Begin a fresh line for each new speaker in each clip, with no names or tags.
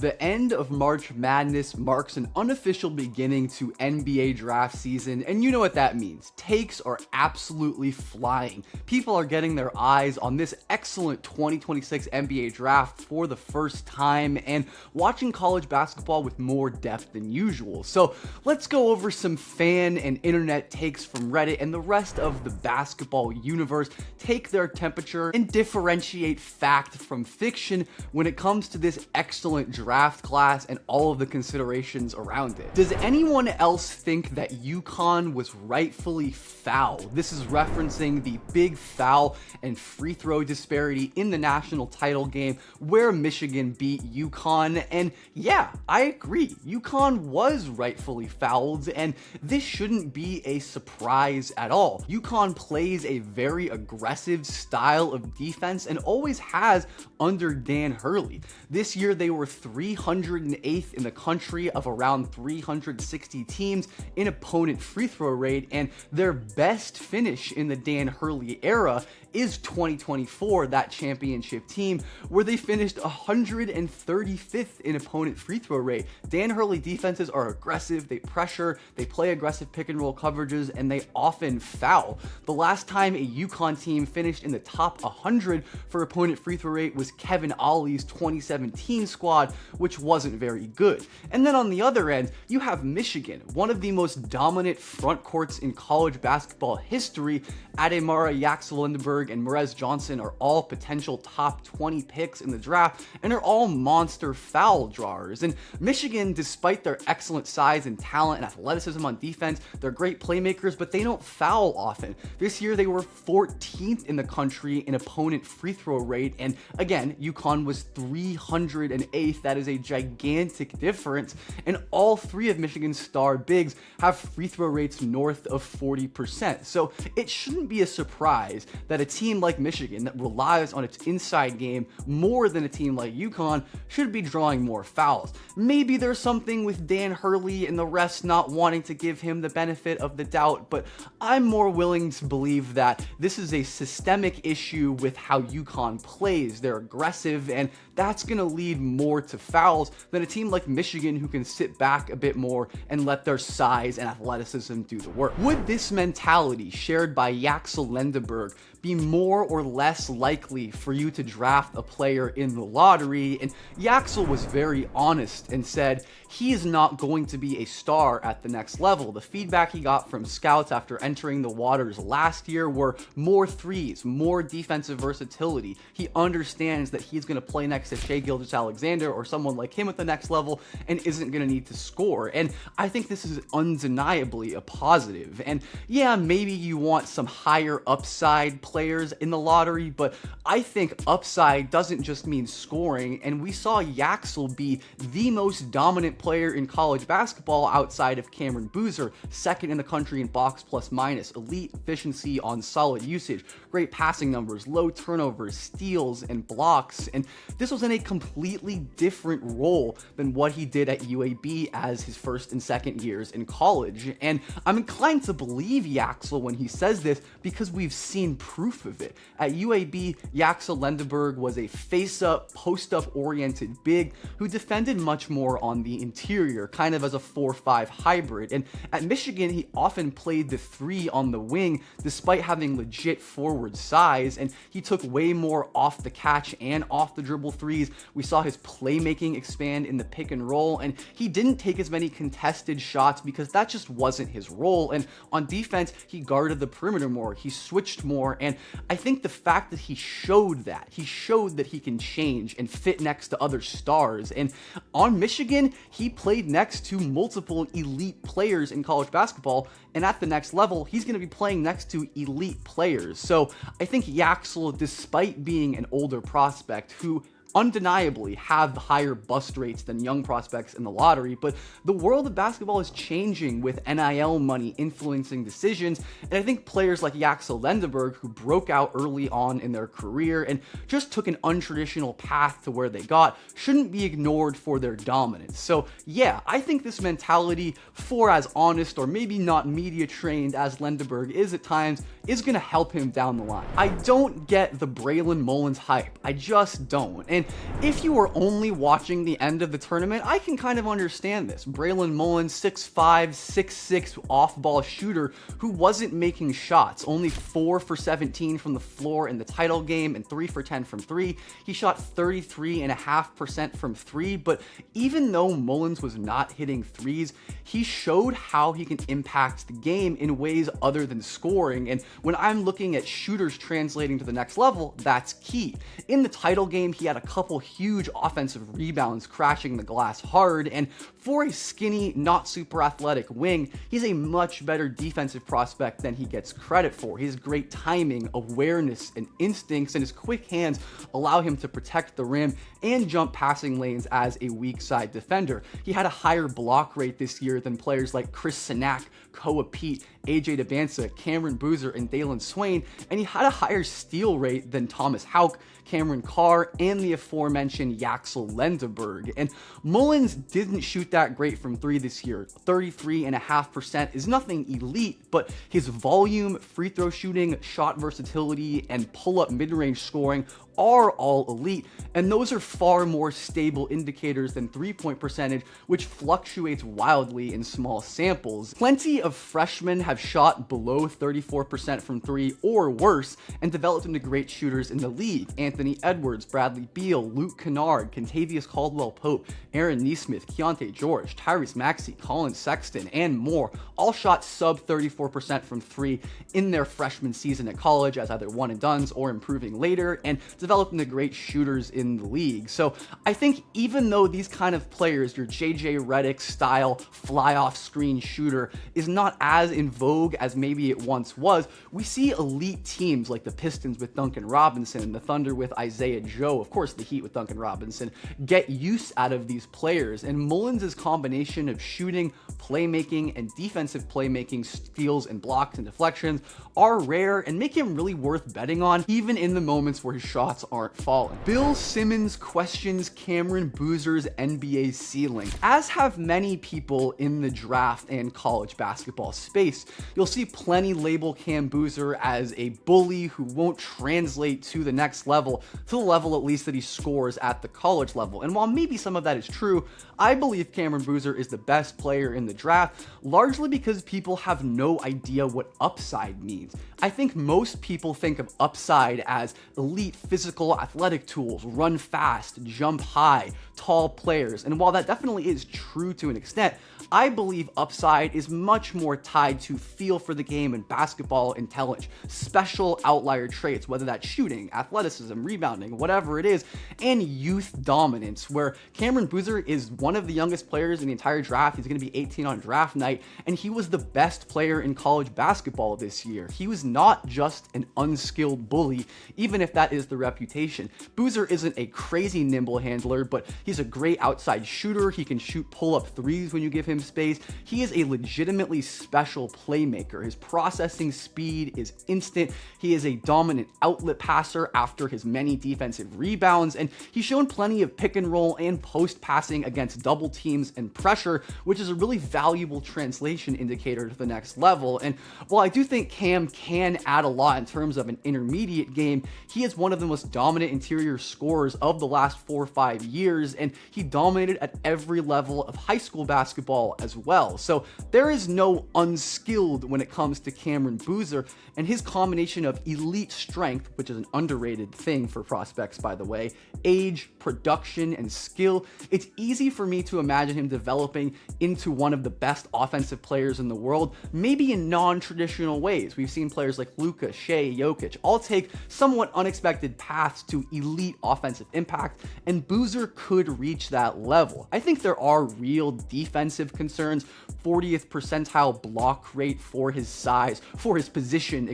The end of March Madness marks an unofficial beginning to NBA draft season, and you know what that means. Takes are absolutely flying. People are getting their eyes on this excellent 2026 NBA draft for the first time and watching college basketball with more depth than usual. So let's go over some fan and internet takes from Reddit and the rest of the basketball universe, take their temperature, and differentiate fact from fiction when it comes to this excellent draft class and all of the considerations around it. Does anyone else think that UConn was rightfully foul? This is referencing the big foul and free throw disparity in the national title game where Michigan beat UConn, and yeah, I agree. UConn was rightfully fouled, and this shouldn't be a surprise at all. UConn plays a very aggressive style of defense and always has under Dan Hurley. This year they were 308th in the country of around 360 teams in opponent free throw rate, and their best finish in the Dan Hurley era is 2024, that championship team, where they finished 135th in opponent free throw rate. Dan Hurley defenses are aggressive, they pressure, they play aggressive pick and roll coverages, and they often foul. The last time a UConn team finished in the top 100 for opponent free throw rate was Kevin Ollie's 2017 squad, which wasn't very good. And then on the other end, you have Michigan, one of the most dominant front courts in college basketball history. Ademara, Yaxel, Lendeborg, and Merez Johnson are all potential top 20 picks in the draft and are all monster foul drawers. And Michigan, despite their excellent size and talent and athleticism on defense, they're great playmakers, but they don't foul often. This year they were 14th in the country in opponent free throw rate, and again, UConn was 308th. That is a gigantic difference, and all three of Michigan's star bigs have free throw rates north of 40%. So it shouldn't be a surprise that a team like Michigan that relies on its inside game more than a team like UConn should be drawing more fouls. Maybe there's something with Dan Hurley and the rest not wanting to give him the benefit of the doubt, but I'm more willing to believe that this is a systemic issue with how UConn plays. They're aggressive, and that's going to lead more to fouls than a team like Michigan who can sit back a bit more and let their size and athleticism do the work. Would this mentality shared by Yaxel Lendeborg be more or less likely for you to draft a player in the lottery? And Yaxel was very honest and said he is not going to be a star at the next level. The feedback he got from scouts after entering the waters last year were more threes, more defensive versatility. He understands that he's going to play next to Shai Gilgeous-Alexander or someone like him at the next level and isn't going to need to score. And I think this is undeniably a positive. And yeah, maybe you want some higher upside players in the lottery, but I think upside doesn't just mean scoring, and we saw Yaxel be the most dominant player in college basketball outside of Cameron Boozer, second in the country in box plus minus, elite efficiency on solid usage, great passing numbers, low turnovers, steals, and blocks, and this was in a completely different role than what he did at UAB as his first and second years in college. And I'm inclined to believe Yaxel when he says this because we've seen proof of it. At UAB, Yaxel Lendeborg was a face-up, post-up oriented big who defended much more on the interior, kind of as a 4-5 hybrid. And at Michigan, he often played the 3 on the wing despite having legit forward size, and he took way more off the catch and off the dribble threes. We saw his playmaking expand in the pick and roll, and he didn't take as many contested shots because that just wasn't his role. And on defense, he guarded the perimeter more, he switched more, and I think the fact that he showed that he can change and fit next to other stars. And on Michigan, he played next to multiple elite players in college basketball, and at the next level, he's going to be playing next to elite players. So I think Yaxel, despite being an older prospect who undeniably have higher bust rates than young prospects in the lottery, but the world of basketball is changing with NIL money influencing decisions, and I think players like Yaxel Lendeborg, who broke out early on in their career and just took an untraditional path to where they got, shouldn't be ignored for their dominance. So yeah, I think this mentality, for as honest or maybe not media trained as Lendeborg is at times, is going to help him down the line. I don't get the Braylon Mullins hype. I just don't. And if you were only watching the end of the tournament, I can kind of understand this. Braylon Mullins, 6'5", 6'6" off-ball shooter who wasn't making shots, only 4 for 17 from the floor in the title game and 3 for 10 from 3. He shot 33.5% from 3, but even though Mullins was not hitting threes, he showed how he can impact the game in ways other than scoring, and when I'm looking at shooters translating to the next level, that's key. In the title game, he had a couple huge offensive rebounds, crashing the glass hard, and for a skinny, not super athletic wing, he's a much better defensive prospect than he gets credit for. His great timing, awareness, and instincts, and his quick hands allow him to protect the rim and jump passing lanes as a weak side defender. He had a higher block rate this year than players like Chris Sinak, Koa Pete, AJ Debansa, Cameron Boozer, and Dalen Swain, and he had a higher steal rate than Thomas Houck, Cameron Carr, and the aforementioned Yaxel Lendeborg. And Mullins didn't shoot that great from 3 this year. 33.5% is nothing elite, but his volume, free throw shooting, shot versatility, and pull-up mid-range scoring are all elite, and those are far more stable indicators than three-point percentage, which fluctuates wildly in small samples. Plenty of freshmen have shot below 34% from 3 or worse and developed into great shooters in the league. Anthony Edwards, Bradley Beal, Luke Kennard, Kentavious Caldwell-Pope, Aaron Nesmith, Keontae George, Tyrese Maxey, Colin Sexton, and more all shot sub 34% from 3 in their freshman season at college as either one and dones or improving later, and developed into great shooters in the league. So I think even though these kind of players, your JJ Redick style fly off screen shooter, is not as in vogue as maybe it once was, we see elite teams like the Pistons with Duncan Robinson, the Thunder with Isaiah Joe, of course the Heat with Duncan Robinson, get use out of these players. And Mullins' combination of shooting, playmaking, and defensive playmaking, steals and blocks and deflections are rare and make him really worth betting on, even in the moments where his shots aren't falling. Bill Simmons questions Cameron Boozer's NBA ceiling. As have many people in the draft and college basketball space, you'll see plenty label Cam Boozer as a bully who won't translate to the next level, to the level at least that he scores at the college level. And while maybe some of that is true, I believe Cameron Boozer is the best player in the draft, largely because people have no idea what upside means. I think most people think of upside as elite physical athletic tools, run fast, jump high, tall players, and while that definitely is true to an extent, I believe upside is much more tied to feel for the game and basketball intelligence, special outlier traits, whether that's shooting, athleticism, rebounding, whatever it is, and youth dominance, where Cameron Boozer is one of the youngest players in the entire draft. He's going to be 18 on draft night, and he was the best player in college basketball this year. He was not just an unskilled bully, even if that is the reputation. Boozer isn't a crazy nimble handler, but he's a great outside shooter. He can shoot pull-up threes when you give him space. He is a legitimately special playmaker. His processing speed is instant. He is a dominant outlet passer after his many defensive rebounds, and he's shown plenty of pick and roll and post passing against double teams and pressure, which is a really valuable translation indicator to the next level. And while I do think Cam can add a lot in terms of an intermediate game, he is one of the most dominant interior scorers of the last 4 or 5 years, and he dominated at every level of high school basketball as well. So there is no unskilled when it comes to Cameron Boozer, and his combination of elite strength, which is an underrated thing for prospects by the way, age, production, and skill, it's easy for me to imagine him developing into one of the best offensive players in the world, maybe in non-traditional ways. We've seen players like Luka, Shea, Jokic all take somewhat unexpected paths to elite offensive impact, and Boozer could reach that level. I think there are real defensive concerns. 40th percentile block rate for his size, for his position,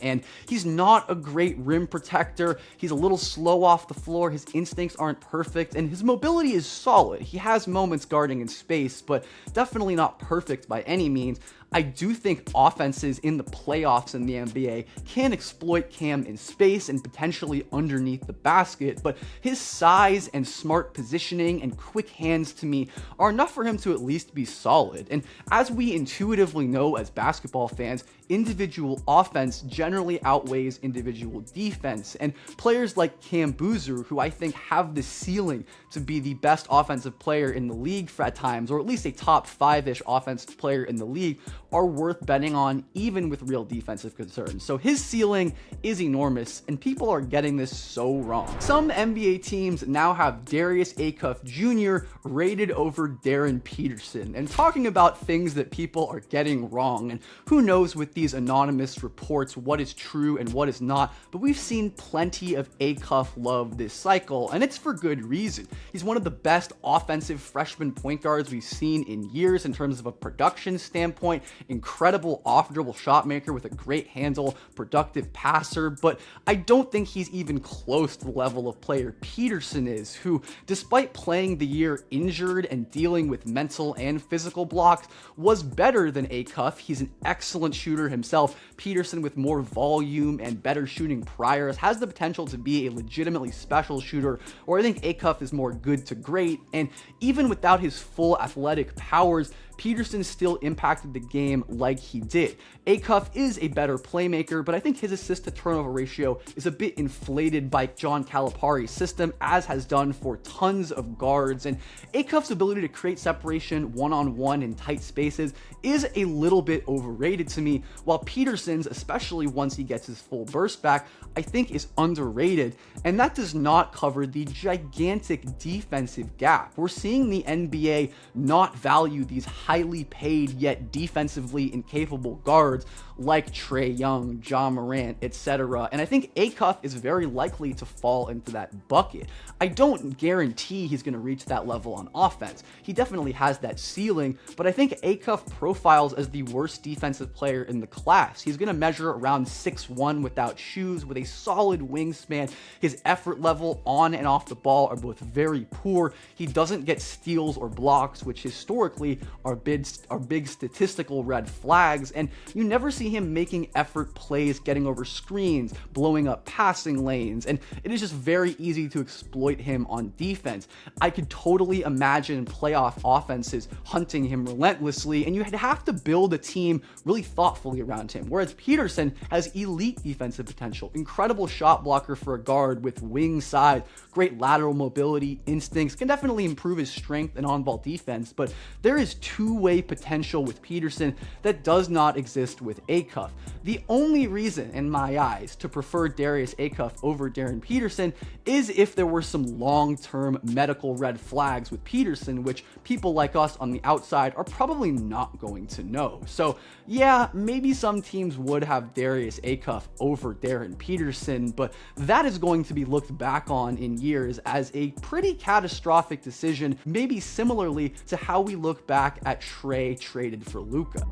and he's not a great rim protector. He's a little slow off the floor. His instincts aren't perfect, and his mobility is solid. He has moments guarding in space, but definitely not perfect by any means. I do think offenses in the playoffs in the NBA can exploit Cam in space and potentially underneath the basket, but his size and smart positioning and quick hands to me are enough for him to at least be solid. And as we intuitively know as basketball fans, individual offense generally outweighs individual defense, and players like Cam Boozer, who I think have the ceiling to be the best offensive player in the league at times, or at least a top 5-ish offensive player in the league, are worth betting on even with real defensive concerns. So his ceiling is enormous, and people are getting this so wrong. Some NBA teams now have Darius Acuff Jr. rated over Darryn Peterson, and talking about things that people are getting wrong, and who knows with these anonymous reports what is true and what is not, but we've seen plenty of Acuff love this cycle, and it's for good reason. He's one of the best offensive freshman point guards we've seen in years in terms of a production standpoint, incredible off-dribble shot maker with a great handle, productive passer, but I don't think he's even close to the level of player Peterson is, who, despite playing the year injured and dealing with mental and physical blocks, was better than Acuff. He's an excellent shooter himself. Peterson, with more volume and better shooting priors, has the potential to be a legitimately special shooter, or I think Acuff is more good to great, and even without his full athletic powers, Peterson still impacted the game like he did. Acuff is a better playmaker, but I think his assist to turnover ratio is a bit inflated by John Calipari's system, as has done for tons of guards, and Acuff's ability to create separation one-on-one in tight spaces is a little bit overrated to me, while Peterson's, especially once he gets his full burst back, I think is underrated, and that does not cover the gigantic defensive gap. We're seeing the NBA not value these highly paid yet defensively incapable guards like Trae Young, Ja Morant, etc. And I think Acuff is very likely to fall into that bucket. I don't guarantee he's going to reach that level on offense. He definitely has that ceiling, but I think Acuff profiles as the worst defensive player in the class. He's going to measure around 6'1" without shoes, with a solid wingspan. His effort level on and off the ball are both very poor. He doesn't get steals or blocks, which historically are big statistical red flags, and you never see him making effort plays, getting over screens, blowing up passing lanes, and it is just very easy to exploit him on defense. I could totally imagine playoff offenses hunting him relentlessly, and you'd have to build a team really thoughtfully around him, whereas Peterson has elite defensive potential, incredible shot blocker for a guard with wing size, great lateral mobility, instincts, can definitely improve his strength and on-ball defense, but there is two-way potential with Peterson that does not exist with Acuff. The only reason, in my eyes, to prefer Darius Acuff over Darryn Peterson is if there were some long-term medical red flags with Peterson, which people like us on the outside are probably not going to know. So yeah, maybe some teams would have Darius Acuff over Darryn Peterson, but that is going to be looked back on in years as a pretty catastrophic decision, maybe similarly to how we look back at Trae traded for Luka.